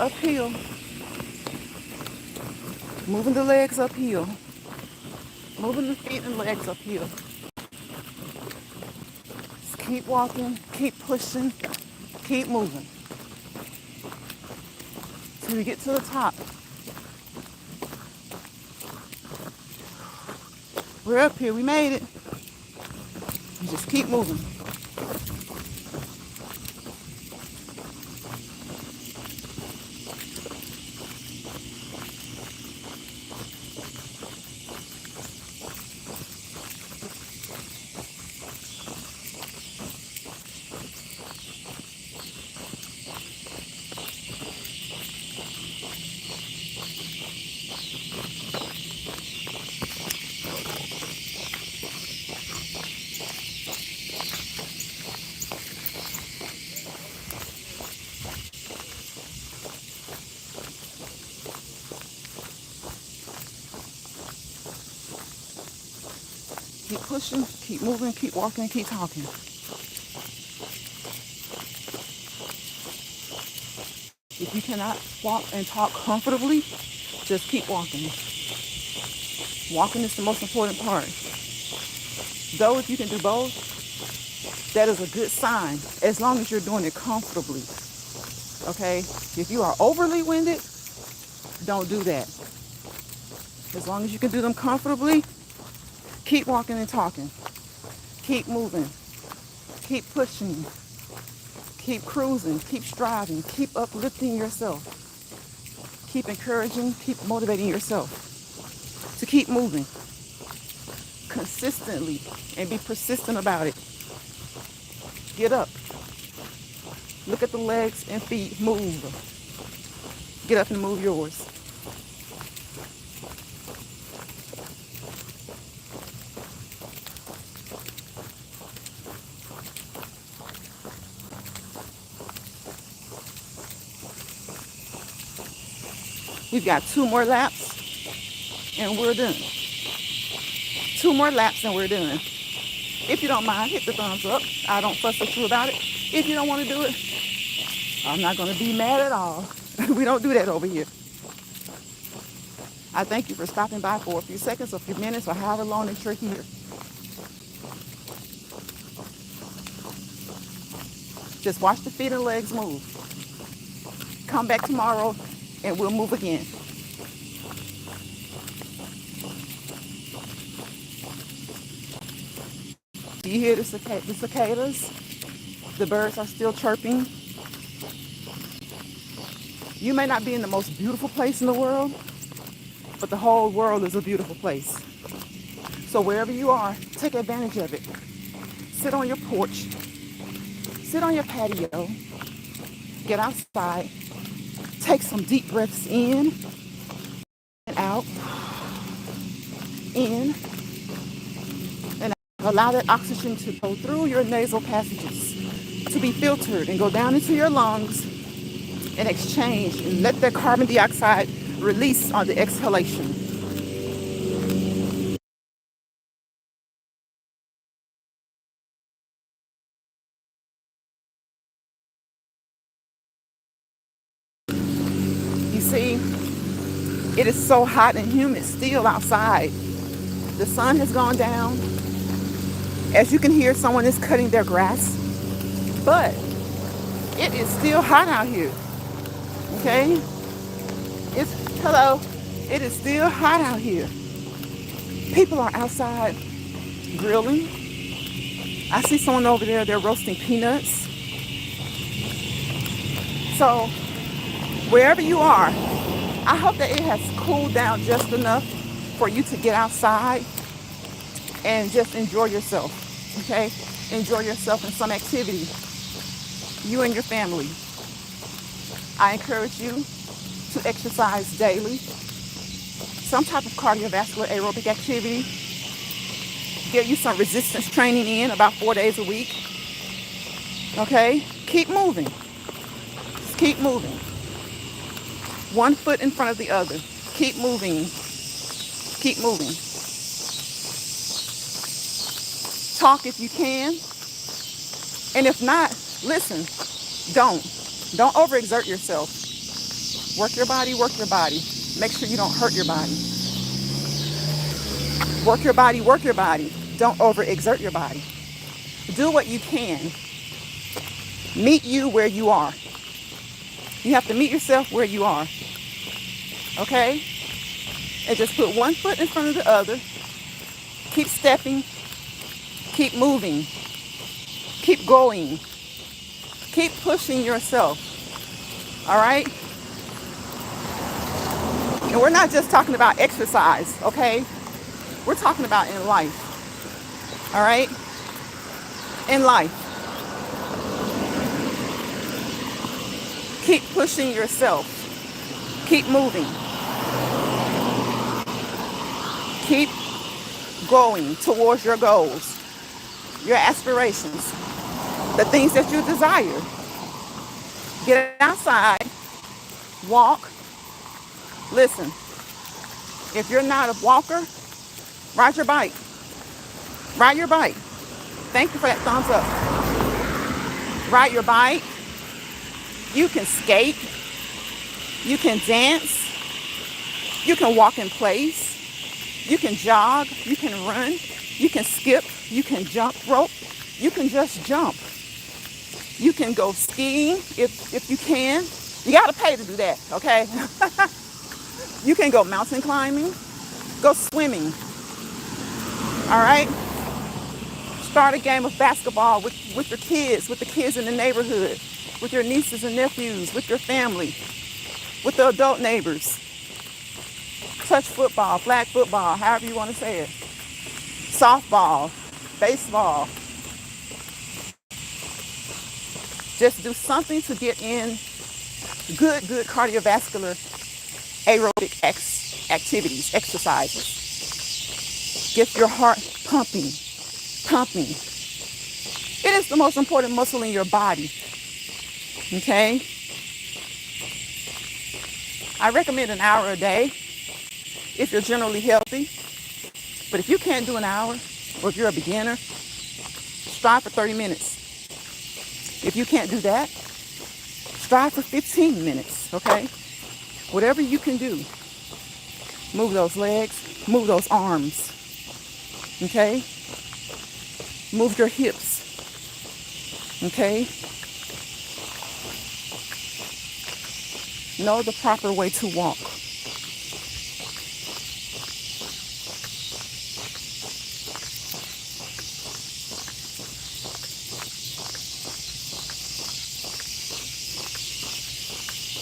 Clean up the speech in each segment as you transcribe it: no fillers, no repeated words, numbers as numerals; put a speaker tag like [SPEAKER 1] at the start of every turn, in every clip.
[SPEAKER 1] uphill. Moving the legs uphill. Moving the feet and legs uphill. Just keep walking, keep pushing, keep moving. Till we get to the top. We're up here, we made it. You just keep moving. Keep pushing, keep moving, keep walking, keep talking. If you cannot walk and talk comfortably, just keep walking. Walking is the most important part. Though if you can do both, that is a good sign, as long as you're doing it comfortably. Okay? If you are overly winded, don't do that. As long as you can do them comfortably, keep walking and talking. Keep moving. Keep pushing. Keep cruising. Keep striving. Keep uplifting yourself. Keep encouraging. Keep motivating yourself to keep moving consistently and be persistent about it. Get up. Look at the legs and feet. Move. Get up and move yours. We've got 2 more laps and we're done. 2 more laps and we're done. If you don't mind, hit the thumbs up. I don't fuss with you about it. If you don't want to do it, I'm not going to be mad at all. We don't do that over here. I thank you for stopping by for a few seconds, a few minutes, or however long that you're here. Just watch the feet and legs move. Come back tomorrow and we'll move again. Do you hear the cicadas? The birds are still chirping. You may not be in the most beautiful place in the world, but the whole world is a beautiful place. So wherever you are, take advantage of it. Sit on your porch. Sit on your patio. Get outside. Take some deep breaths in and out. In and out. Allow that oxygen to go through your nasal passages, to be filtered and go down into your lungs and exchange, and let that carbon dioxide release on the exhalation. You see, it is so hot and humid still outside. The sun has gone down. As you can hear, someone is cutting their grass, but it is still hot out here. Okay? Hello. It is still hot out here. People are outside grilling. I see someone over there, they're roasting peanuts. So, wherever you are, I hope that it has cooled down just enough for you to get outside and just enjoy yourself, okay? Enjoy yourself in some activity, you and your family. I encourage you to exercise daily, some type of cardiovascular aerobic activity. Get you some resistance training in about 4 days a week, okay? Keep moving. Just keep moving. One foot in front of the other. Keep moving. Keep moving. Talk if you can. And if not, listen. Don't overexert yourself. Work your body, work your body. Make sure you don't hurt your body. Work your body, work your body. Don't overexert your body. Do what you can. Meet you where you are. You have to meet yourself where you are. Okay? And just put one foot in front of the other. Keep stepping. Keep moving. Keep going. Keep pushing yourself. All right? And we're not just talking about exercise, okay? We're talking about in life. All right? In life. Keep pushing yourself. Keep moving. Keep going towards your goals, your aspirations, the things that you desire. Get outside, walk. Listen, if you're not a walker, ride your bike. Ride your bike. Thank you for that thumbs up. Ride your bike. You can skate. You can dance. You can walk in place. You can jog. You can run. You can skip. You can jump rope. You can just jump. You can go skiing if you can. You got to pay to do that, okay? You can go mountain climbing. Go swimming. All right? Start a game of basketball with your kids, with the kids in the neighborhood, with your nieces and nephews, with your family, with the adult neighbors. Touch football, flag football, however you want to say it. Softball, baseball. Just do something to get in good cardiovascular aerobic activities, exercises. Get your heart pumping. It is the most important muscle in your body. Okay? I recommend an hour a day if you're generally healthy. But if you can't do an hour, or if you're a beginner, strive for 30 minutes. If you can't do that, strive for 15 minutes, okay? Whatever you can do. Move those legs, move those arms, okay? Move your hips, okay? Know the proper way to walk.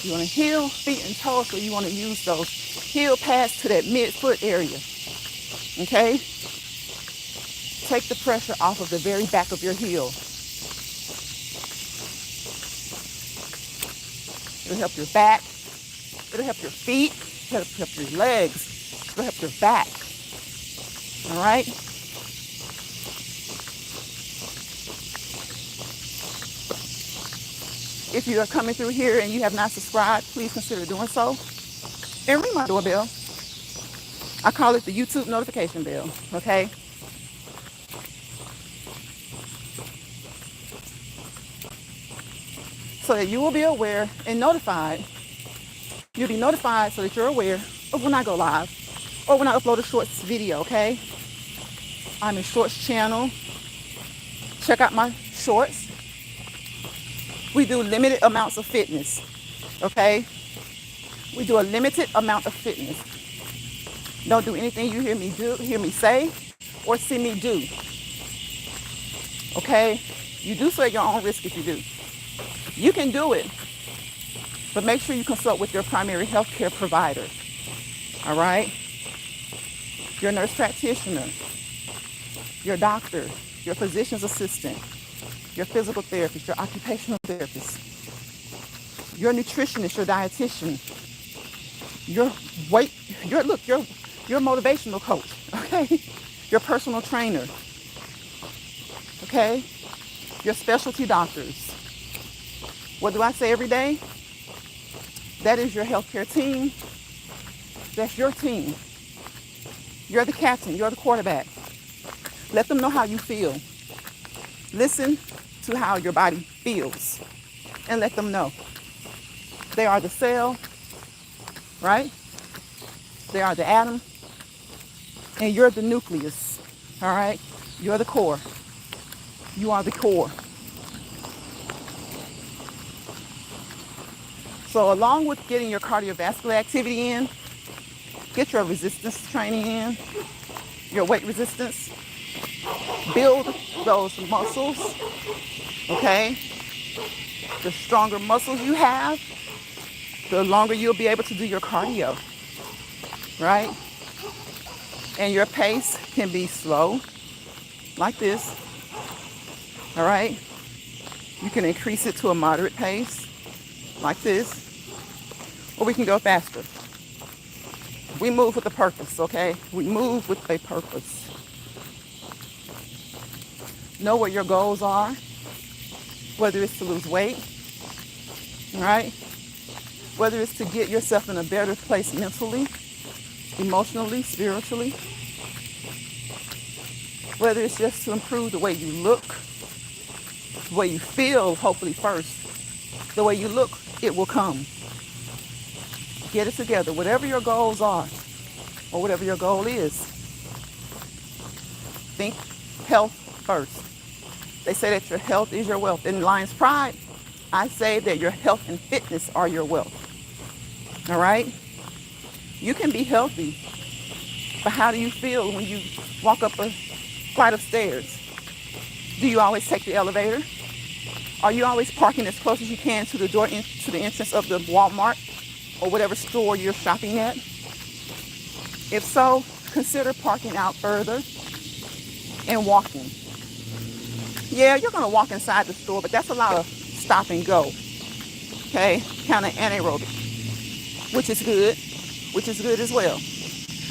[SPEAKER 1] You want to heel, feet, and toes, so you want to use those heel pads to that mid-foot area, okay? Take the pressure off of the very back of your heel. It'll help your back. It'll help your feet. It'll help your legs. It'll help your back. All right? If you are coming through here and you have not subscribed, please consider doing so. And ring my doorbell. I call it the YouTube notification bell, okay? So that you will be aware and notified. You'll be notified so that you're aware of when I go live or when I upload a shorts video, okay? I'm in shorts channel. Check out my shorts. We do limited amounts of fitness, okay? We do a limited amount of fitness. Don't do anything you hear me say, or see me do, okay? You do so at your own risk if you do. You can do it, but make sure you consult with your primary health care provider, all right? Your nurse practitioner, your doctor, your physician's assistant, your physical therapist, your occupational therapist, your nutritionist, your dietitian, your motivational coach, okay? Your personal trainer, okay? Your specialty doctors. What do I say every day? That is your healthcare team. That's your team. You're the captain. You're the quarterback. Let them know how you feel. Listen to how your body feels and let them know. They are the cell right? They are the atom, and you're the nucleus, all right? You're the core. You are the core. So along with getting your cardiovascular activity in, get your resistance training in, your weight resistance, build those muscles, okay? The stronger muscles you have, the longer you'll be able to do your cardio, right? And your pace can be slow, like this, all right? You can increase it to a moderate pace, like this, or we can go faster. We move with a purpose, okay? We move with a purpose. Know what your goals are, whether it's to lose weight, all right? Whether it's to get yourself in a better place mentally, emotionally, spiritually. Whether it's just to improve the way you look, the way you feel, hopefully first. The way you look, it will come. Get it together. Whatever your goals are, or whatever your goal is, think health first. They say that your health is your wealth. In Lions Pride, I say that your health and fitness are your wealth. All right? You can be healthy, but how do you feel when you walk up a flight of stairs? Do you always take the elevator? Are you always parking as close as you can to the door, to the entrance of the Walmart or whatever store you're shopping at? If so, consider parking out further and walking. Yeah, you're going to walk inside the store, but that's a lot of stop and go. Okay? Kind of anaerobic, which is good as well.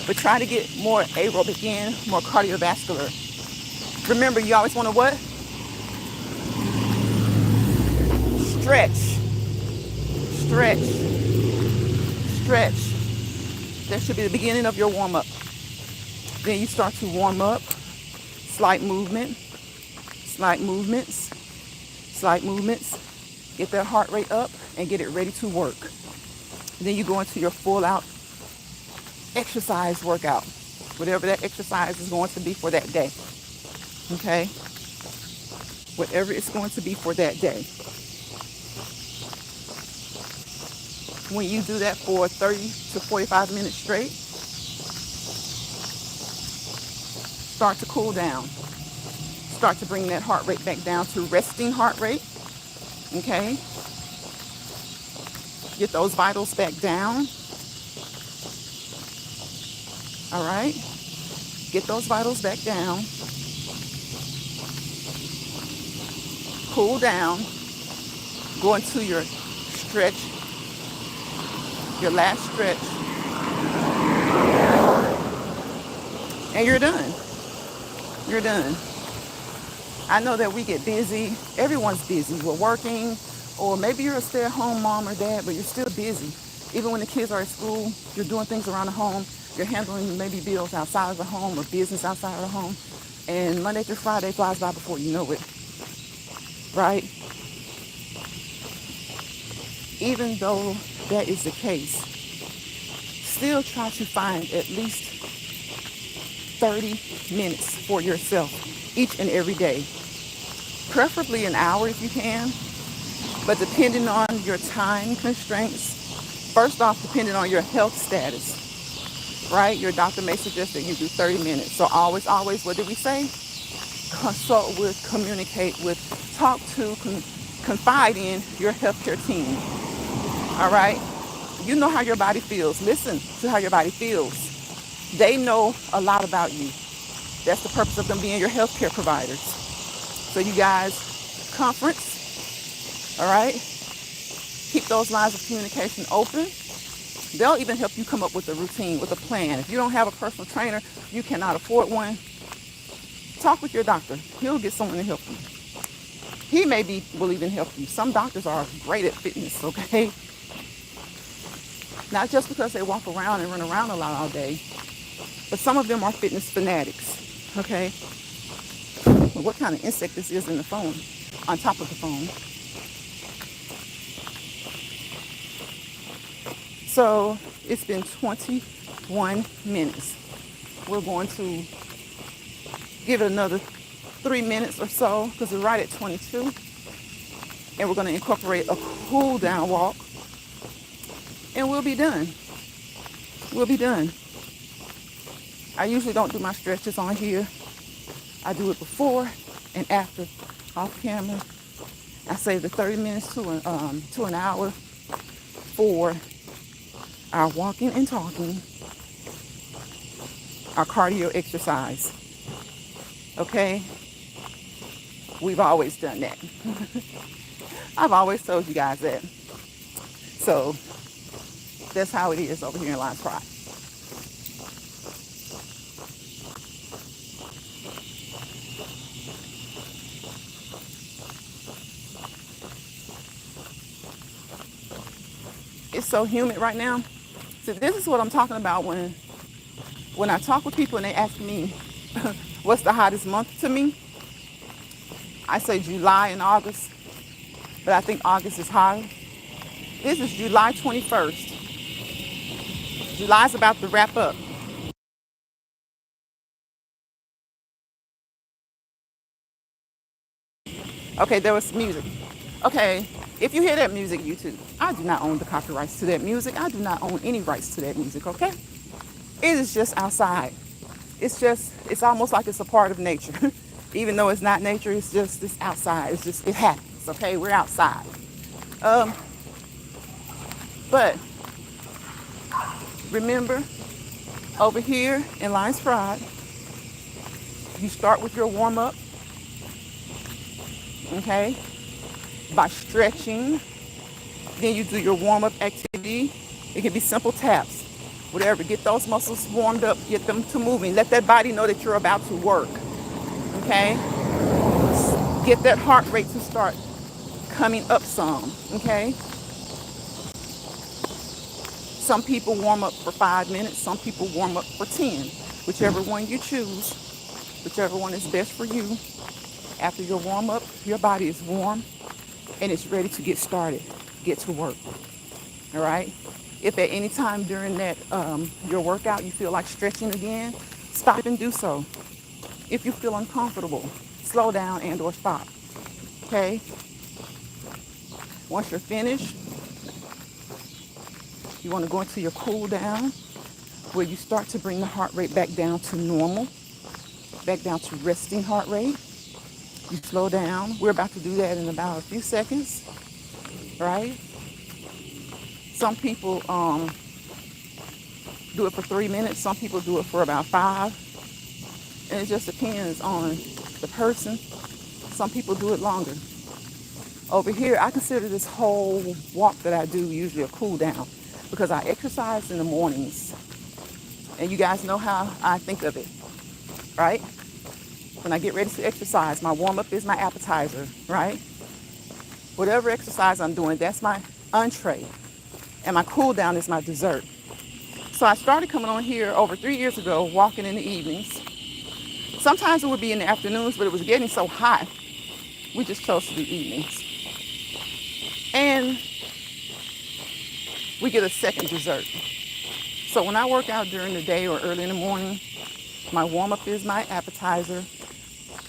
[SPEAKER 1] But try to get more aerobic in, more cardiovascular. Remember, you always want to what? Stretch. Stretch. Stretch. That should be the beginning of your warm-up. Then you start to warm up. Slight movement. Slight movements. Slight movements. Get that heart rate up and get it ready to work. Then you go into your full out exercise workout. Whatever that exercise is going to be for that day. Okay? Whatever it's going to be for that day. When you do that for 30 to 45 minutes straight, start to cool down. Start to bring that heart rate back down to resting heart rate. Okay? Get those vitals back down. All right? Get those vitals back down. Cool down. Go into your stretch. Your last stretch. And you're done. You're done. I know that we get busy. Everyone's busy. We're working, or maybe you're a stay-at-home mom or dad, but you're still busy. Even when the kids are at school, you're doing things around the home. You're handling maybe bills outside of the home or business outside of the home. And Monday through Friday flies by before you know it. Right? Even though that is the case, still try to find at least 30 minutes for yourself each and every day. Preferably an hour if you can, but depending on your time constraints, first off, depending on your health status, right? Your doctor may suggest that you do 30 minutes. So always, what did we say? Consult with, communicate with, talk to, confide in your healthcare team. All right? You know how your body feels. Listen to how your body feels. They know a lot about you. That's the purpose of them being your healthcare providers. So you guys, conference, all right? Keep those lines of communication open. They'll even help you come up with a routine, with a plan. If you don't have a personal trainer, you cannot afford one, talk with your doctor. He'll get someone to help you. He will even help you. Some doctors are great at fitness, okay? Not just because they walk around and run around a lot all day, but some of them are fitness fanatics, okay? What kind of insect this is in the phone, on top of the phone. So It's been 21 minutes. We're going to give it another 3 minutes or so because we're right at 22. And we're going to incorporate a cool down walk. And we'll be done. We'll be done. I usually don't do my stretches on here. I do it before and after off camera. I save the 30 minutes to an hour for our walking and talking, our cardio exercise. Okay? We've always done that. I've always told you guys that. So that's how it is over here in Lions Pride. It's so humid right now. So this is what I'm talking about when I talk with people and they ask me what's the hottest month to me. I say July and August, but I think August is hotter. This is July 21st. July's about to wrap up. Okay, there was music. Okay, if you hear that music, YouTube, I do not own the copyrights to that music. I do not own any rights to that music, okay? It is just outside. It's almost like it's a part of nature. Even though it's not nature, it's outside. It happens, okay? We're outside. But remember, over here in Lions Pride, you start with your warm-up, okay? By stretching. Then you do your warm-up activity. It can be simple taps, whatever. Get those muscles warmed up, get them to moving. Let that body know that you're about to work, okay? Get that heart rate to start coming up some, okay? Some people warm up for 5 minutes. Some people warm up for 10. Whichever one you choose, whichever one is best for you. After your warm up, your body is warm and it's ready to get started, get to work. All right? If at any time during that your workout you feel like stretching again, stop and do so. If you feel uncomfortable, slow down and or stop. Okay? Once you're finished, you want to go into your cool down where you start to bring the heart rate back down to normal, back down to resting heart rate. You slow down. We're about to do that in about a few seconds, right? Some people do it for 3 minutes. Some people do it for about 5. And it just depends on the person. Some people do it longer. Over here, I consider this whole walk that I do usually a cool down because I exercise in the mornings. And you guys know how I think of it, right? When I get ready to exercise, my warm-up is my appetizer, right? Whatever exercise I'm doing, that's my entree. And my cool down is my dessert. So I started coming on here over 3 years ago, walking in the evenings. Sometimes it would be in the afternoons, but it was getting so hot, we just chose to do evenings. And we get a second dessert. So when I work out during the day or early in the morning, my warm-up is my appetizer.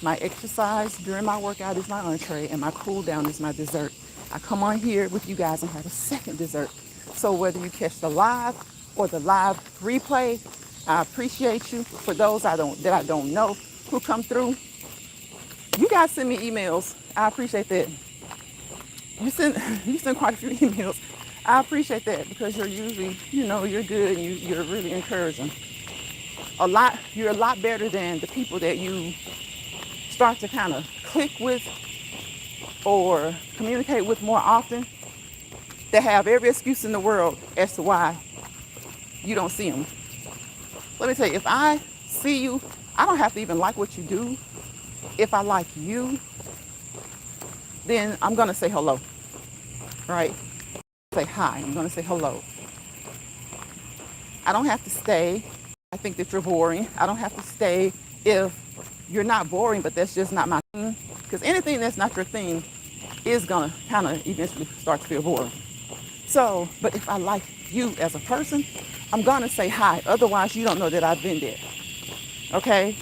[SPEAKER 1] My exercise during my workout is my entree, and my cool down is my dessert. I come on here with you guys and have a second dessert. So whether you catch the live or the live replay, I appreciate you. For those that I don't know who come through, you guys send me emails. I appreciate that. You send quite a few emails. I appreciate that because you're usually, you're good and you're really encouraging. You're a lot better than the people that you start to kind of click with or communicate with more often that have every excuse in the world as to why you don't see them. Let me tell you, if I see you, I don't have to even like what you do. If I like you, then I'm going to say hello, right? Say hi. I'm going to say hello. I don't have to stay. I think that you're boring. I don't have to stay if you're not boring, but that's just not my thing. Because anything that's not your thing is going to kind of eventually start to feel boring. So, but if I like you as a person, I'm gonna say hi. Otherwise, you don't know that I've been there. Okay?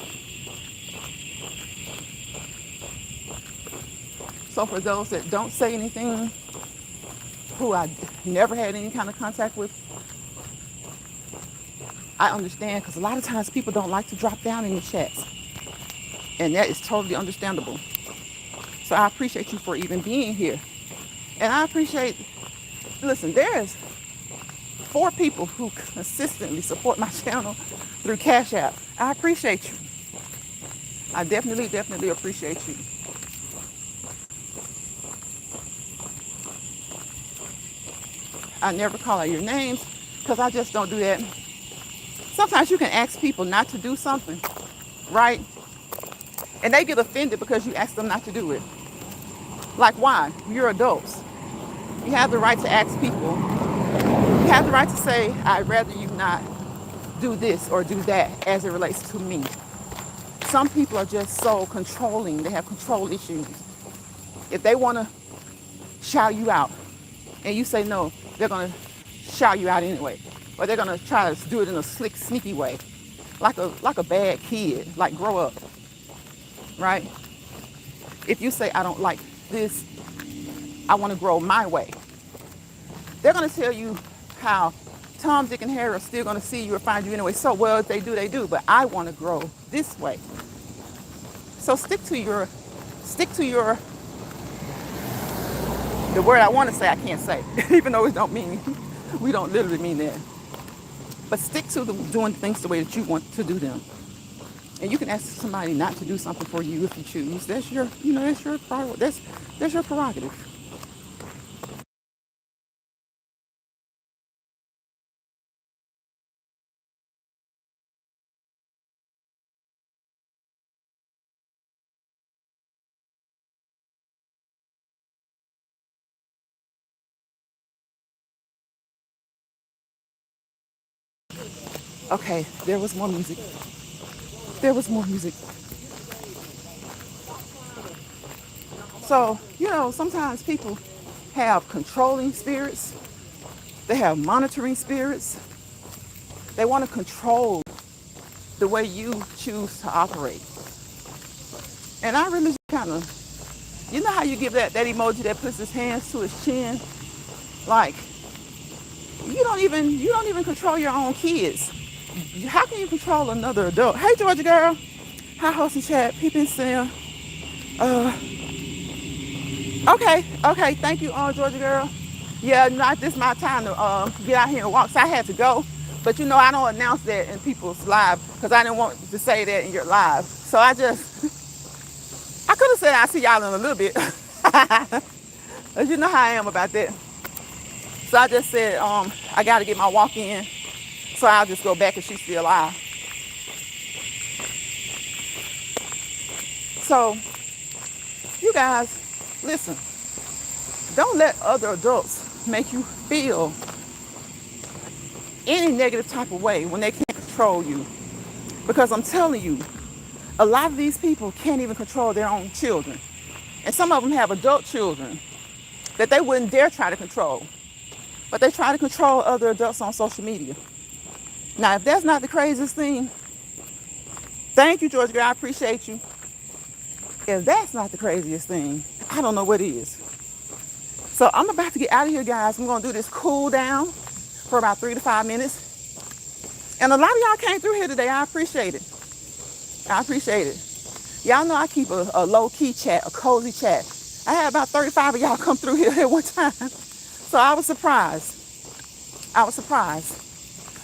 [SPEAKER 1] So for those that don't say anything, who I never had any kind of contact with, I understand because a lot of times people don't like to drop down in the chats. And that is totally understandable. So I appreciate you for even being here. And I appreciate, listen, there's 4 people who consistently support my channel through Cash App. I appreciate you. I definitely appreciate you. I never call out your names because I just don't do that. Sometimes you can ask people not to do something, right? And they get offended because you ask them not to do it. Like, why? You're adults. You have the right to ask people. You have the right to say, I'd rather you not do this or do that as it relates to me. Some people are just so controlling. They have control issues. If they want to shout you out and you say no, they're going to shout you out anyway. Or they're going to try to do it in a slick, sneaky way. Like a bad kid. Like, grow up. Right? If you say, I don't like this, I want to grow my way, they're going to tell you how Tom, Dick, and Harry are still going to see you or find you anyway. So, well, if they do, they do. But I want to grow this way. So stick to your, the word I want to say, I can't say. Even though it don't mean, we don't literally mean that. But stick to doing things the way that you want to do them. And you can ask somebody not to do something for you if you choose. That's your, that's your that's your prerogative. Okay, there was more music. There was more music. So, sometimes people have controlling spirits. They have monitoring spirits. They want to control the way you choose to operate. And I really kind of, you know how you give that emoji that puts his hands to his chin? Like, you don't even control your own kids. How can you control another adult? Hey, Georgia girl. Hi, host and chat. Peeping Sam. Okay. Thank you, Georgia girl. Yeah, not this my time to get out here and walk. So I had to go. But I don't announce that in people's live because I didn't want to say that in your live. So I could have said I'll see y'all in a little bit. But you know how I am about that. So I just said, I got to get my walk in. So I'll just go back if she's still alive. So, you guys, listen. Don't let other adults make you feel any negative type of way when they can't control you. Because I'm telling you, a lot of these people can't even control their own children. And some of them have adult children that they wouldn't dare try to control. But they try to control other adults on social media. Now, if that's not the craziest thing, thank you, George girl, I appreciate you. If that's not the craziest thing, I don't know what is. So I'm about to get out of here, guys. I'm going to do this cool down for about 3 to 5 minutes. And a lot of y'all came through here today. I appreciate it. Y'all know I keep a low-key chat, a cozy chat. I had about 35 of y'all come through here at one time. So I was surprised.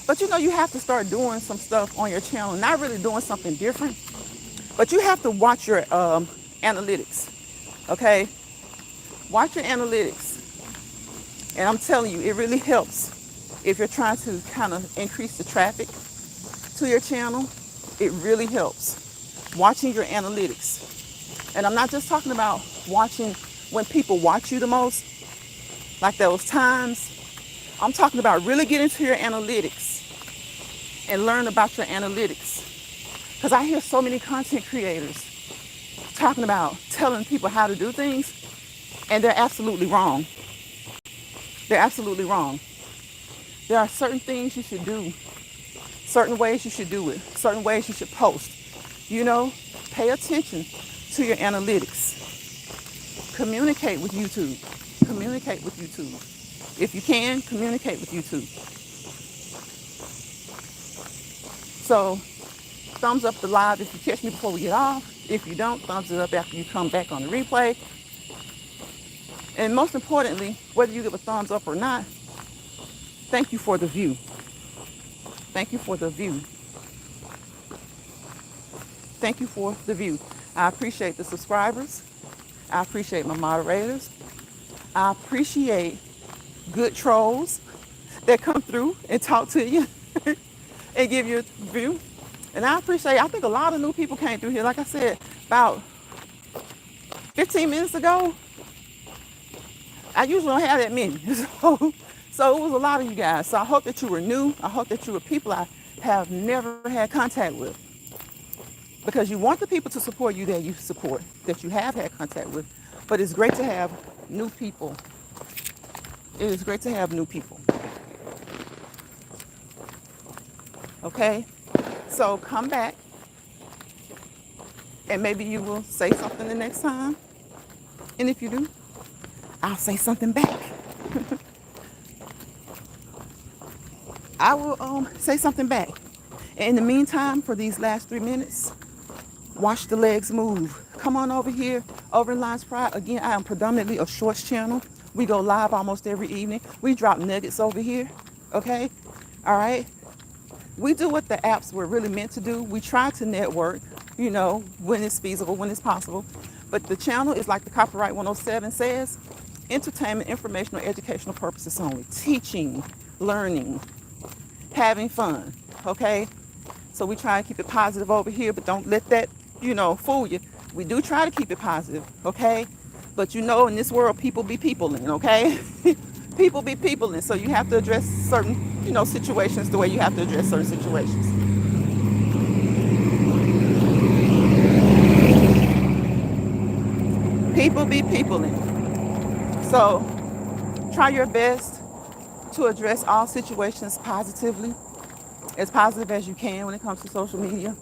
[SPEAKER 1] But you have to start doing some stuff on your channel. Not really doing something different. But you have to watch your analytics. Okay? Watch your analytics. And I'm telling you, it really helps if you're trying to kind of increase the traffic to your channel. It really helps. Watching your analytics. And I'm not just talking about watching when people watch you the most, like those times. I'm talking about really get into your analytics and learn about your analytics. Because I hear so many content creators talking about telling people how to do things, and they're absolutely wrong. There are certain things you should do, certain ways you should do it, certain ways you should post. You know, pay attention to your analytics. Communicate with YouTube. Communicate with YouTube. If you can, communicate with YouTube. So, thumbs up the live if you catch me before we get off. If you don't, thumbs it up after you come back on the replay. And most importantly, whether you give a thumbs up or not, thank you for the view. Thank you for the view. Thank you for the view. I appreciate the subscribers. I appreciate my moderators. I appreciate good trolls that come through and talk to you and give you a view. And I think a lot of new people came through here. Like I said, about 15 minutes ago, I usually don't have that many. So it was a lot of you guys. So I hope that you were new. I hope that you were people I have never had contact with. Because you want the people to support you that you support, that you have had contact with. But it's great to have new people. It is great to have new people. Okay? So come back. And maybe you will say something the next time. And if you do, I'll say something back. I will say something back. And in the meantime, for these last 3 minutes, watch the legs move. Come on over here, over in Lions Pride. Again, I am predominantly a shorts channel. We go live almost every evening. We drop nuggets over here, okay? All right? We do what the apps were really meant to do. We try to network, you know, when it's feasible, when it's possible. But the channel is like the Copyright 107 says, entertainment, informational, educational purposes only. Teaching, learning, having fun, okay? So we try to keep it positive over here, but don't let that, you know, fool you. We do try to keep it positive, okay? But you know, in this world, people be peopling, okay? People be peopling, so you have to address certain, you know, situations the way you have to address certain situations. People be peopling. So try your best to address all situations positively, as positive as you can when it comes to social media.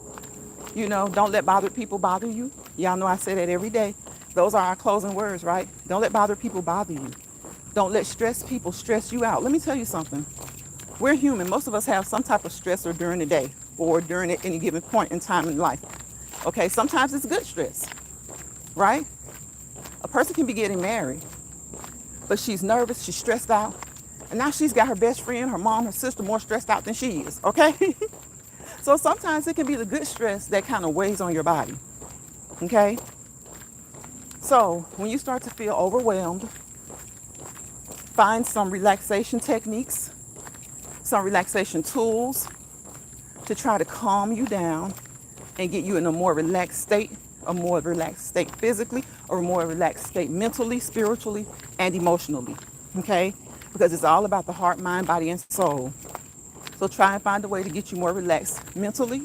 [SPEAKER 1] You know, don't let bothered people bother you. Y'all know I say that every day. Those are our closing words, right? Don't let bothered people bother you. Don't let stressed people stress you out. Let me tell you something. We're human. Most of us have some type of stressor during the day or during at any given point in time in life. Okay, sometimes it's good stress, right? A person can be getting married, but she's nervous, she's stressed out, and now she's got her best friend, her mom, her sister more stressed out than she is, okay? So sometimes it can be the good stress that kind of weighs on your body, okay? So when you start to feel overwhelmed, find some relaxation techniques, some relaxation tools to try to calm you down and get you in a more relaxed state, a more relaxed state physically, or a more relaxed state mentally, spiritually, and emotionally, okay? Because it's all about the heart, mind, body, and soul. So try and find a way to get you more relaxed mentally,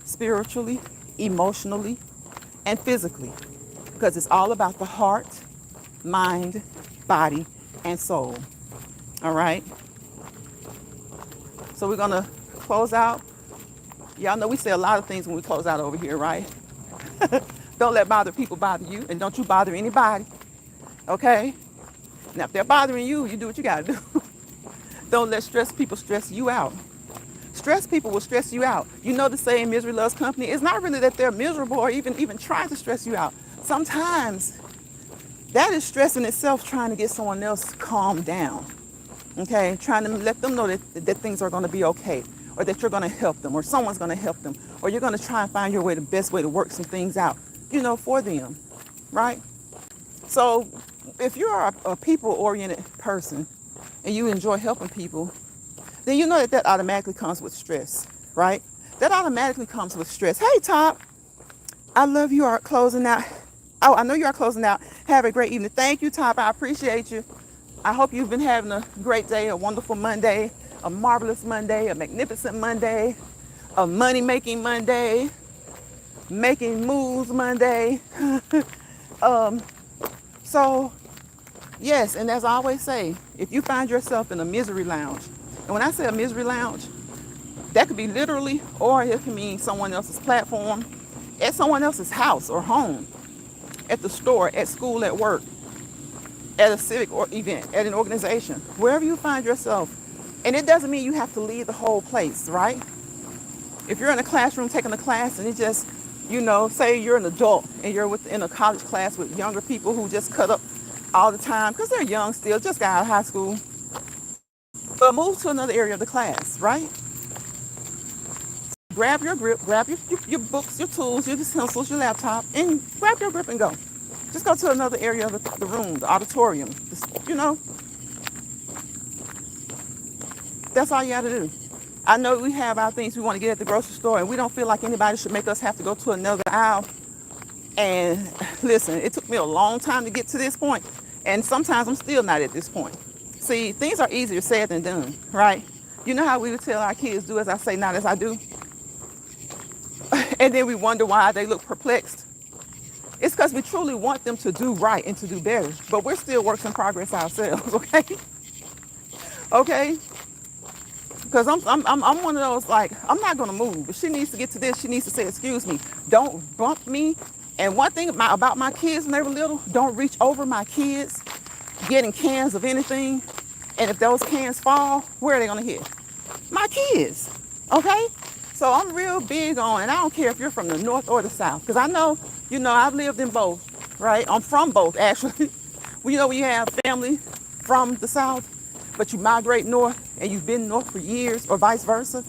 [SPEAKER 1] spiritually, emotionally, and physically. Because it's all about the heart, mind, body, and soul. All right? So we're going to close out. Y'all know we say a lot of things when we close out over here, right? Don't let bothered people bother you, and don't you bother anybody. Okay? Now, if they're bothering you, you do what you got to do. Don't let stressed people stress you out. Stressed people will stress you out. You know the saying, misery loves company. It's not really that they're miserable or even trying to stress you out. Sometimes that is stress in itself, trying to get someone else calmed down. Okay? Trying to let them know that things are going to be okay, or that you're going to help them, or someone's going to help them, or you're going to try and find your way, the best way to work some things out, you know, for them. Right? So if you're a people-oriented person and you enjoy helping people, then you know that automatically comes with stress, right? That automatically comes with stress. Hey, Top, I love you are closing out. Oh, I know you are closing out. Have a great evening. Thank you, Top. I appreciate you. I hope you've been having a great day, a wonderful Monday, a marvelous Monday, a magnificent Monday, a money-making Monday, making moves Monday. So, yes, and as I always say, if you find yourself in a misery lounge, And when I say a misery lounge, that could be literally, or it can mean someone else's platform, at someone else's house or home, at the store, at school, at work, at a civic or event, at an organization, wherever you find yourself. And it doesn't mean you have to leave the whole place, right? If you're in a classroom taking a class and it just, say you're an adult and you're in a college class with younger people who just cut up all the time because they're young still, just got out of high school, but move to another area of the class, right? Grab your grip, grab your books, your tools, your pencils, your laptop, and grab your grip and go. Just go to another area of the room, the auditorium, That's all you got to do. I know we have our things we want to get at the grocery store, and we don't feel like anybody should make us have to go to another aisle. And listen, it took me a long time to get to this point, and sometimes I'm still not at this point. See, things are easier said than done, right? You know how we would tell our kids, do as I say, not as I do? And then we wonder why they look perplexed. It's because we truly want them to do right and to do better, but we're still works in progress ourselves, okay? Okay? Because I'm one of those, like, I'm not going to move. If she needs to get to this, she needs to say, excuse me, don't bump me. And one thing about my kids when they were little, don't reach over my kids getting cans of anything. And if those cans fall, where are they going to hit? My kids, okay? So I'm real big on, and I don't care if you're from the north or the south, because I know, I've lived in both, right? I'm from both, actually. When you have family from the south, but you migrate north and you've been north for years or vice versa.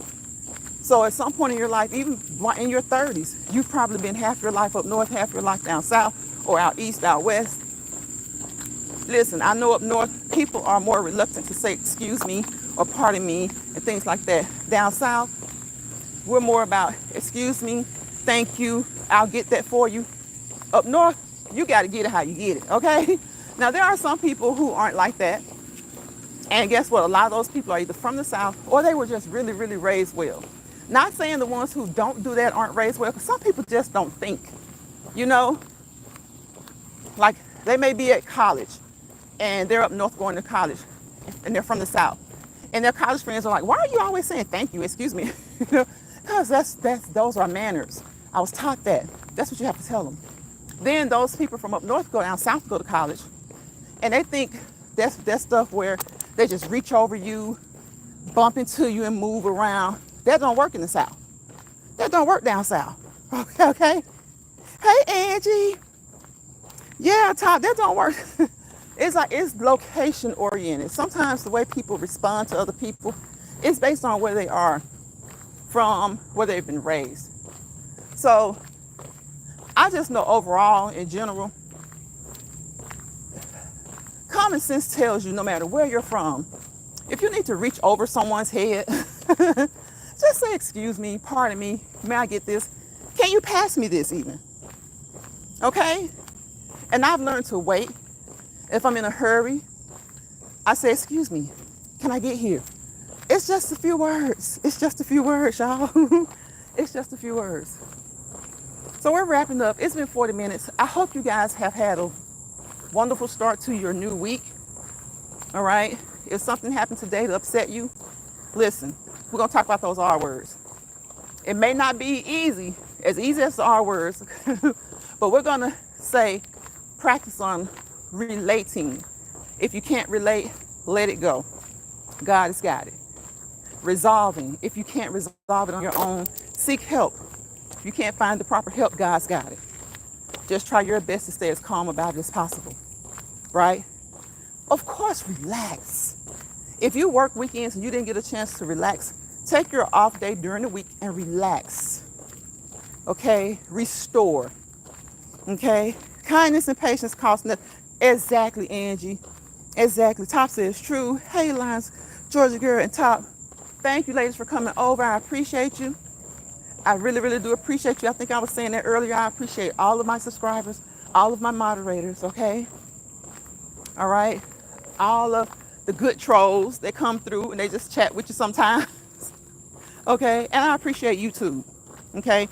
[SPEAKER 1] So at some point in your life, even in your 30s, you've probably been half your life up north, half your life down south, or out east, out west. Listen, I know up north, people are more reluctant to say excuse me or pardon me and things like that. Down south, we're more about excuse me, thank you, I'll get that for you. Up north, you got to get it how you get it, okay? Now, there are some people who aren't like that. And guess what? A lot of those people are either from the South or they were just really, really raised well. Not saying the ones who don't do that aren't raised well, because some people just don't think, like they may be at college and they're up north going to college and they're from the South. And their college friends are like, why are you always saying thank you, excuse me? Because those are manners. I was taught that. That's what you have to tell them. Then those people from up north go down south to go to college. And they think that's stuff where they just reach over you, bump into you and move around. That don't work in the South. That don't work down south. Okay? Hey, Angie. Yeah, Top, that don't work. It's location oriented. Sometimes the way people respond to other people is based on where they are from, where they've been raised. So I just know overall, in general, common sense tells you no matter where you're from, if you need to reach over someone's head, just say, excuse me, pardon me, may I get this? Can you pass me this even? Okay? And I've learned to wait. If I'm in a hurry, I say, excuse me, can I get here? It's just a few words. It's just a few words, y'all. It's just a few words. So we're wrapping up. It's been 40 minutes. I hope you guys have had a wonderful start to your new week. All right? If something happened today to upset you, listen, we're going to talk about those R words. It may not be as easy as the R words, but we're going to say practice on relating. If you can't relate, let it go. God has got it. Resolving. If you can't resolve it on your own, seek help. If you can't find the proper help, God's got it. Just try your best to stay as calm about it as possible. Right? Of course, relax. If you work weekends and you didn't get a chance to relax, take your off day during the week and relax. Okay? Restore. Okay? Kindness and patience cost nothing. Exactly, Angie. Exactly. Top says true. Hey, Lines, Georgia Girl, and Top. Thank you, ladies, for coming over. I appreciate you. I really, really do appreciate you. I think I was saying that earlier. I appreciate all of my subscribers, all of my moderators, okay? All right? All of the good trolls that come through and they just chat with you sometimes. Okay? And I appreciate YouTube. Okay?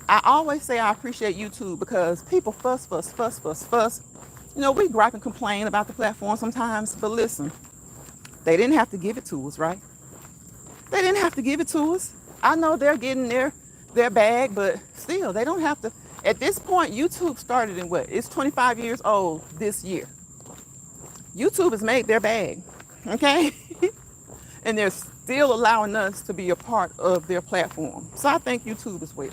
[SPEAKER 1] I always say I appreciate YouTube because people fuss. We gripe and complain about the platform sometimes, but listen, They didn't have to give it to us, right? They didn't have to give it to us. I know they're getting their bag, but still, they don't have to. At this point, YouTube started in what? It's 25 years old this year. YouTube has made their bag, okay? And they're still allowing us to be a part of their platform. So I thank YouTube as well.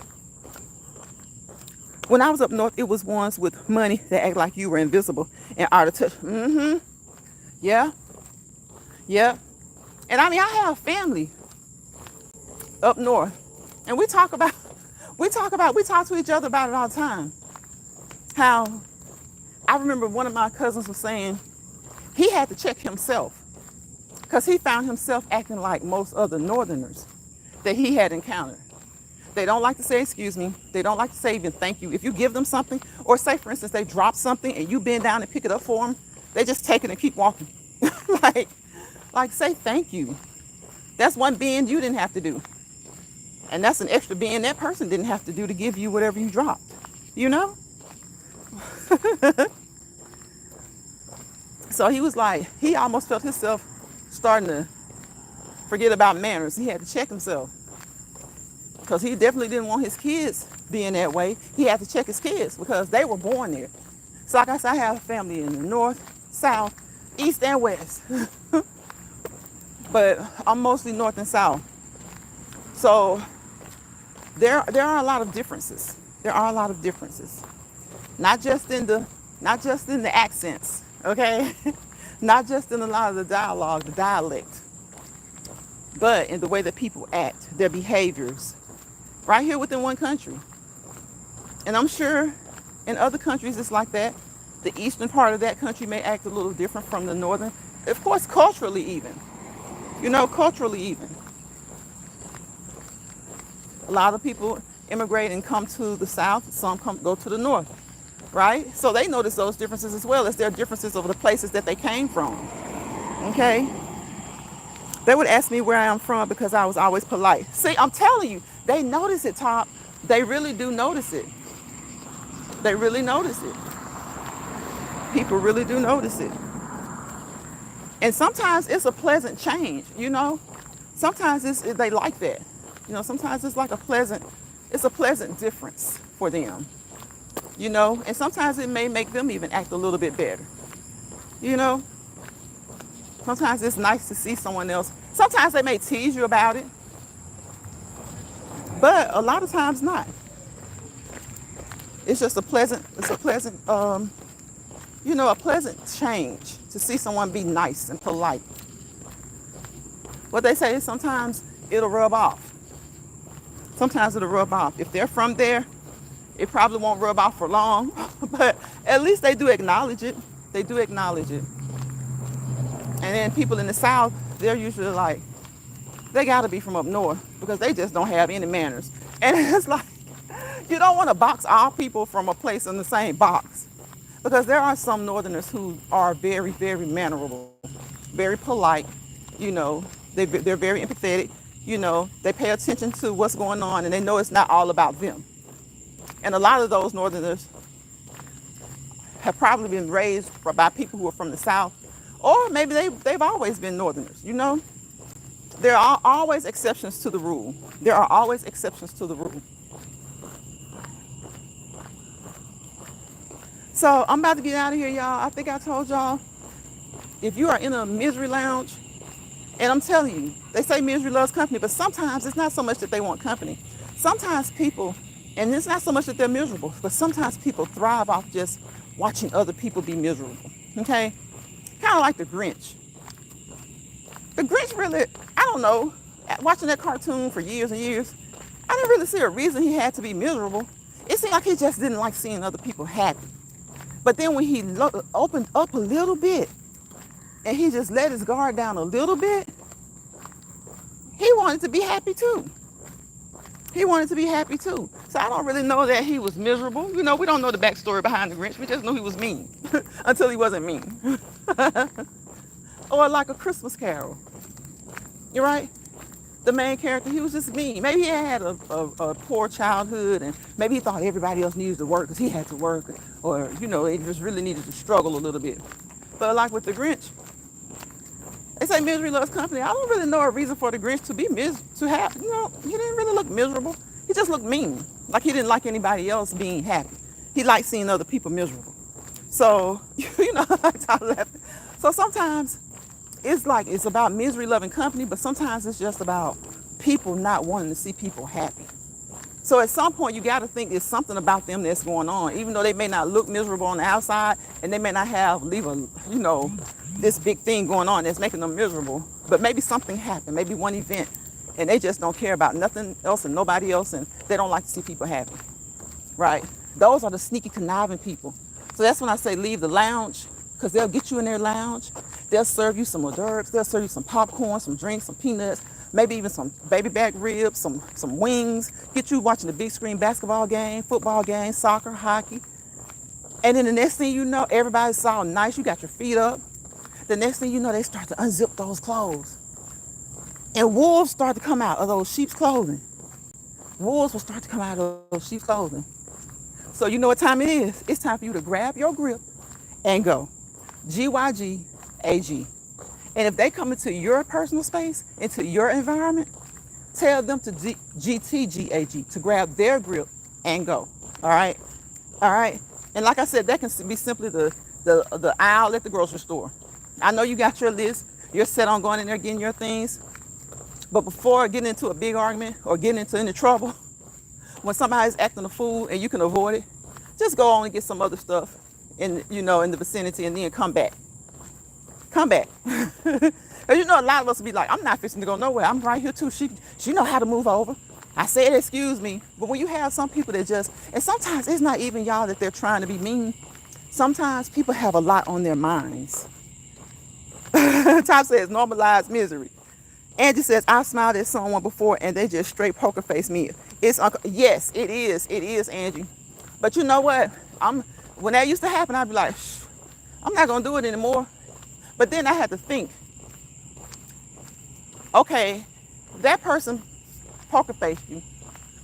[SPEAKER 1] When I was up north, it was ones with money that act like you were invisible and out of touch. Yeah, yeah. And I mean, I have family up north, and we talk to each other about it all the time. How I remember one of my cousins was saying he had to check himself because he found himself acting like most other northerners that he had encountered. They don't like to say excuse me. They don't like to say even thank you. If you give them something, or say for instance they drop something and you bend down and pick it up for them, they just take it and keep walking. like say thank you. That's one bend you didn't have to do. And that's an extra bend that person didn't have to do to give you whatever you dropped. You know? So he was like, he almost felt himself starting to forget about manners. He had to check himself. Because he definitely didn't want his kids being that way. He had to check his kids because they were born there. So like I said, I have a family in the north, south, east, and west. But I'm mostly north and south. So there are a lot of differences. There are a lot of differences. Not just in the accents, okay? Not just in a lot of the dialogue, the dialect, but in the way that people act, their behaviors, right here within one country. And I'm sure in other countries it's like that. The eastern part of that country may act a little different from the northern. Of course, culturally even. You know, culturally even. A lot of people immigrate and come to the south. Some go to the north, right? So they notice those differences as well as their differences of the places that they came from, okay? They would ask me where I am from because I was always polite. See, I'm telling you, they notice it, Top. They really do notice it. They really notice it. People really do notice it. And sometimes it's a pleasant change, you know? Sometimes they like that. You know, sometimes it's like a pleasant difference for them, you know? And sometimes it may make them even act a little bit better, you know? Sometimes it's nice to see someone else. Sometimes they may tease you about it, but a lot of times not. It's just a pleasant change to see someone be nice and polite. What they say is sometimes it'll rub off. Sometimes it'll rub off. If they're from there, it probably won't rub off for long, but at least they do acknowledge it. They do acknowledge it. And then people in the South, they're usually like, they gotta be from up north because they just don't have any manners. And it's like, you don't want to box all people from a place in the same box because there are some northerners who are very, very mannerable, very polite, you know, they're very empathetic, you know, they pay attention to what's going on and they know it's not all about them. And a lot of those northerners have probably been raised by people who are from the South, or maybe they've always been northerners, you know. There are always exceptions to the rule. There are always exceptions to the rule. So I'm about to get out of here, y'all. I think I told y'all, if you are in a misery lounge, and I'm telling you, they say misery loves company, but sometimes it's not so much that they want company. Sometimes people, and it's not so much that they're miserable, but sometimes people thrive off just watching other people be miserable, okay? Kind of like the Grinch. The Grinch really, I don't know, watching that cartoon for years and years, I didn't really see a reason he had to be miserable. It seemed like he just didn't like seeing other people happy. But then when he opened up a little bit and he just let his guard down a little bit, he wanted to be happy too. He wanted to be happy too. So I don't really know that he was miserable. You know, we don't know the backstory behind the Grinch. We just know he was mean until he wasn't mean. Or like A Christmas Carol. You're right. The main character, he was just mean. Maybe he had a poor childhood and maybe he thought everybody else needed to work because he had to work, or, you know, he just really needed to struggle a little bit. But like with the Grinch, They say misery loves company. I don't really know a reason for the Grinch to be to have. You know, he didn't really look miserable. He just looked mean. Like he didn't like anybody else being happy. He liked seeing other people miserable. So, you know, I laugh. So sometimes it's about misery loving company, but sometimes it's just about people not wanting to see people happy. So at some point, you got to think there's something about them that's going on, even though they may not look miserable on the outside, and they may not this big thing going on that's making them miserable. But maybe something happened, maybe one event, and they just don't care about nothing else and nobody else, and they don't like to see people happy, right? Those are the sneaky, conniving people. So that's when I say leave the lounge, because they'll get you in their lounge. They'll serve you some hors d'oeuvres. They'll serve you some popcorn, some drinks, some peanuts, maybe even some baby back ribs, some wings. Get you watching the big screen basketball game, football game, soccer, hockey. And then the next thing you know, everybody's all nice. You got your feet up. The next thing you know, they start to unzip those clothes. And wolves start to come out of those sheep's clothing. Wolves will start to come out of those sheep's clothing. So you know what time it is. It's time for you to grab your grip and go. GYG-AG. And if they come into your personal space, into your environment, tell them to GTGAG, to grab their grip and go. All right? All right? And like I said, that can be simply the aisle at the grocery store. I know you got your list. You're set on going in there getting your things. But before getting into a big argument or getting into any trouble, when somebody's acting a fool and you can avoid it, just go on and get some other stuff in the vicinity and then come back. Come back. Because you know a lot of us will be like, I'm not fixing to go nowhere. I'm right here too. She know how to move over. I said, excuse me. But when you have some people that and sometimes it's not even y'all that they're trying to be mean. Sometimes people have a lot on their minds. Top says normalize misery. Angie says, I smiled at someone before and they just straight poker face me. Yes, it is, Angie. But you know what? When that used to happen, I'd be like, I'm not gonna do it anymore. But then I had to think, okay, that person poker faced you,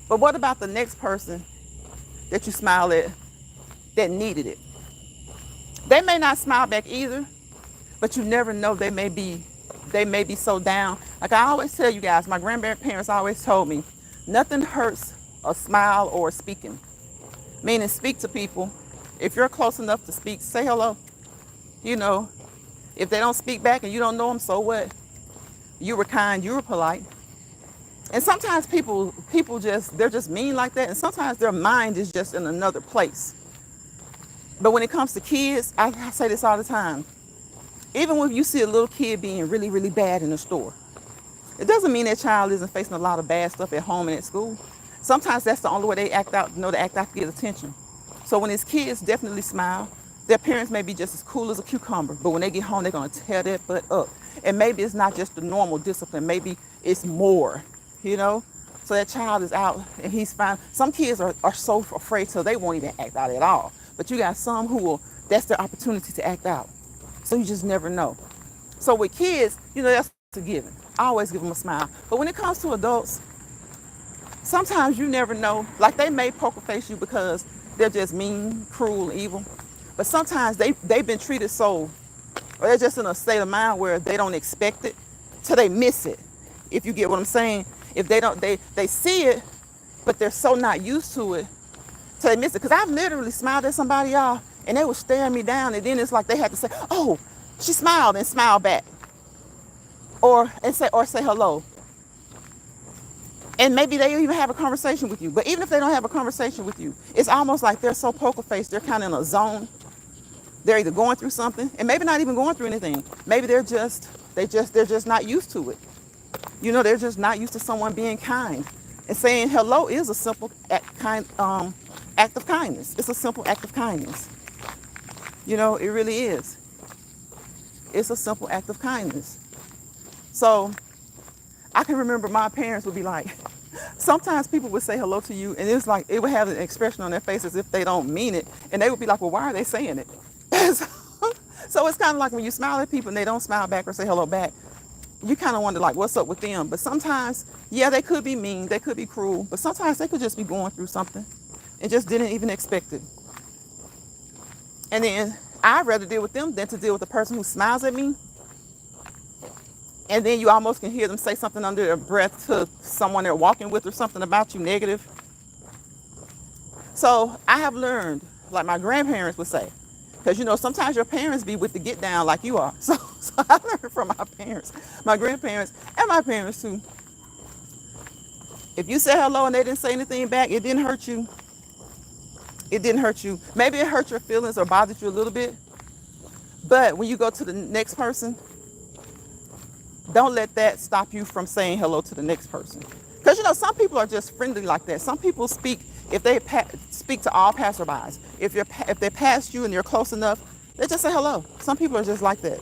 [SPEAKER 1] but what about the next person that you smile at that needed it? They may not smile back either, but you never know. They may be so down. Like I always tell you guys, my grandparents always told me, nothing hurts a smile or speaking. Meaning speak to people. If you're close enough to speak, say hello. You know, if they don't speak back and you don't know them, so what? You were kind, you were polite. And sometimes people they're just mean like that. And sometimes their mind is just in another place. But when it comes to kids, I say this all the time. Even when you see a little kid being really, really bad in the store, it doesn't mean that child isn't facing a lot of bad stuff at home and at school. Sometimes that's the only way they act out, to act out to get attention. So when it's kids, definitely smile. Their parents may be just as cool as a cucumber, but when they get home, they're going to tear their butt up. And maybe it's not just the normal discipline. Maybe it's more, So that child is out and he's fine. Some kids are so afraid so they won't even act out at all. But you got some that's their opportunity to act out. So you just never know. So with kids, that's a given. I always give them a smile. But when it comes to adults, sometimes you never know. Like they may poker face you because they're just mean, cruel, evil. But sometimes they've been treated so, or they're just in a state of mind where they don't expect it till they miss it. If you get what I'm saying. If they see it, but they're so not used to it till they miss it. Because I've literally smiled at somebody, y'all, and they were staring me down, and then it's like they had to say, oh, she smiled, and smile back. Or say hello. And maybe they even have a conversation with you. But even if they don't have a conversation with you, it's almost like they're so poker faced, they're kind of in a zone. They're either going through something, and maybe not even going through anything. Maybe they're just not used to it. They're just not used to someone being kind. And saying hello is a simple act of kindness. It's a simple act of kindness. It really is. It's a simple act of kindness. So I can remember my parents would be like, sometimes people would say hello to you, and it's like it would have an expression on their face as if they don't mean it. And they would be like, well, why are they saying it? So it's kind of like when you smile at people and they don't smile back or say hello back, you kind of wonder like, what's up with them? But sometimes, yeah, they could be mean, they could be cruel, but sometimes they could just be going through something and just didn't even expect it. And then I'd rather deal with them than to deal with the person who smiles at me And then you almost can hear them say something under their breath to someone they're walking with or something about you negative. So I have learned, like my grandparents would say, because sometimes your parents be with the get down like you are. So I learned from my parents, my grandparents, and my parents too. If you said hello and they didn't say anything back, it didn't hurt you. It didn't hurt you. Maybe it hurt your feelings or bothered you a little bit. But when you go to the next person, don't let that stop you from saying hello to the next person. Because some people are just friendly like that. Some people speak, if they speak to all passerbys. If they pass you and you're close enough, they just say hello. Some people are just like that.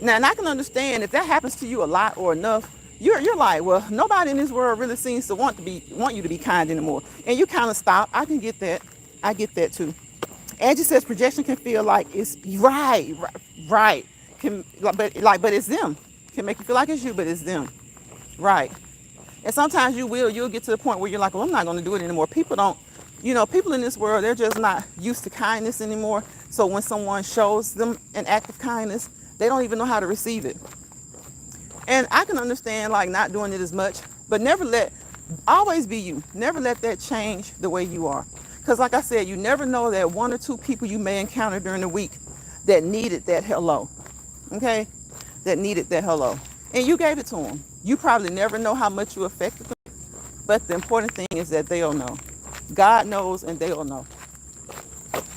[SPEAKER 1] Now, and I can understand if that happens to you a lot or enough, you're like, well, nobody in this world really seems to want you to be kind anymore. And you kind of stop. I can get that. I get that too. Angie says projection can feel like it's right. But it's them. Can make you feel like it's you, but it's them. Right. And sometimes you'll get to the point where you're like, well, I'm not going to do it anymore. People in this world, they're just not used to kindness anymore. So when someone shows them an act of kindness, they don't even know how to receive it. And I can understand like not doing it as much, but always be you. Never let that change the way you are. Because like I said, you never know that one or two people you may encounter during the week that needed that hello. Okay? That needed that hello. And you gave it to them. You probably never know how much you affected them. But the important thing is that they'll know. God knows and they'll know.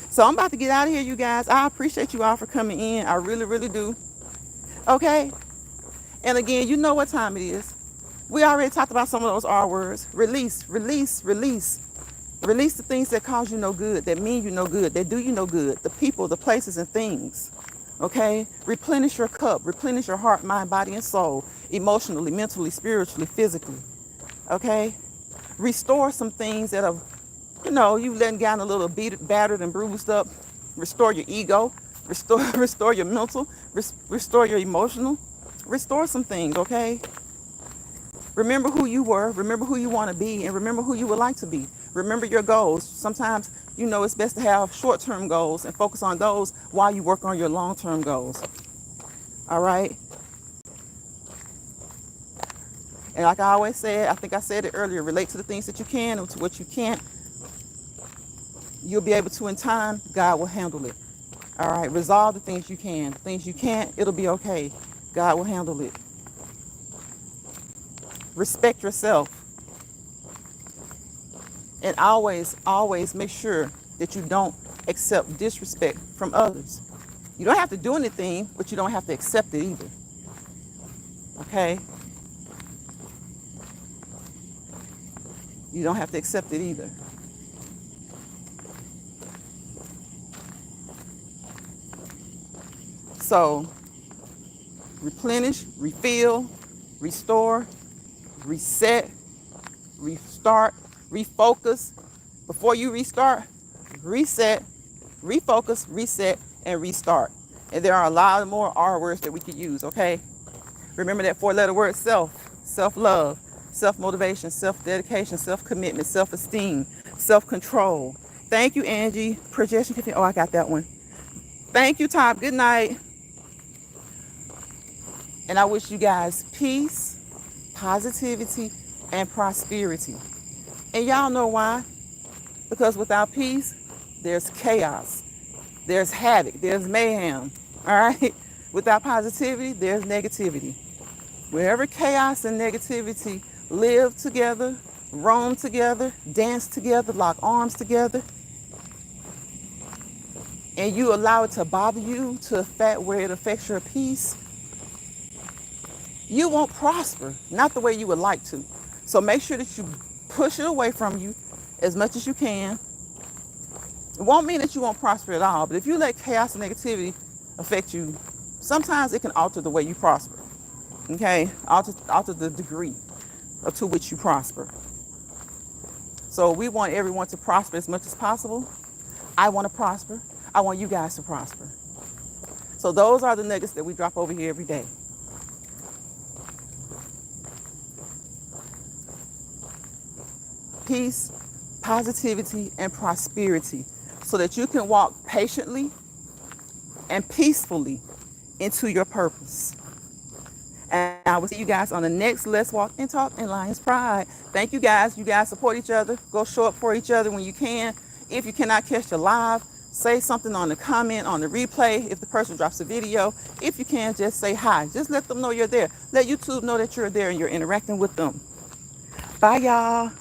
[SPEAKER 1] So I'm about to get out of here, you guys. I appreciate you all for coming in. I really, really do. Okay? And again, you know what time it is. We already talked about some of those R words. Release, release, release. Release the things that cause you no good, that mean you no good, that do you no good. The people, the places, and things. Okay? Replenish your cup. Replenish your heart, mind, body, and soul. Emotionally, mentally, spiritually, physically. Okay? Restore some things that have, you've letting down a little battered and bruised up. Restore your ego. Restore your mental. Restore your emotional. Restore some things, okay? Remember who you were. Remember who you want to be. And remember who you would like to be. Remember your goals. Sometimes, it's best to have short-term goals and focus on those while you work on your long-term goals. All right? And like I always said, I think I said it earlier, relate to the things that you can and to what you can't. You'll be able to in time. God will handle it. All right? Resolve the things you can. The things you can't, it'll be okay. God will handle it. Respect yourself. And always, always make sure that you don't accept disrespect from others. You don't have to do anything, but you don't have to accept it either. Okay? You don't have to accept it either. So, replenish, refill, restore, reset, restart, refocus. Before you restart, reset, refocus, reset, and restart. And there are a lot more R words that we could use, okay? Remember that 4-letter word self, self-love, self-motivation, self-dedication, self-commitment, self-esteem, self-control. Thank you, Angie. Projection. Oh, I got that one. Thank you, Top. Good night. And I wish you guys peace, positivity, and prosperity. And y'all know why? Because without peace, there's chaos. There's havoc. There's mayhem. All right? Without positivity, there's negativity. Wherever chaos and negativity live together, roam together, dance together, lock arms together, and you allow it to bother you to affect where it affects your peace, you won't prosper, not the way you would like to. So make sure that you push it away from you as much as you can. It won't mean that you won't prosper at all, but if you let chaos and negativity affect you, sometimes it can alter the way you prosper. Okay? Alter the degree to which you prosper. So we want everyone to prosper as much as possible. I want to prosper. I want you guys to prosper. So those are the nuggets that we drop over here every day. Peace, positivity, and prosperity, so that you can walk patiently and peacefully into your purpose. And I will see you guys on the next Let's Walk and Talk in Lions Pride. Thank you guys. You guys support each other. Go show up for each other when you can. If you cannot catch the live, say something on the comment on the replay. If the person drops a video, if you can, just say hi. Just let them know you're there. Let YouTube know that you're there and you're interacting with them. Bye, y'all.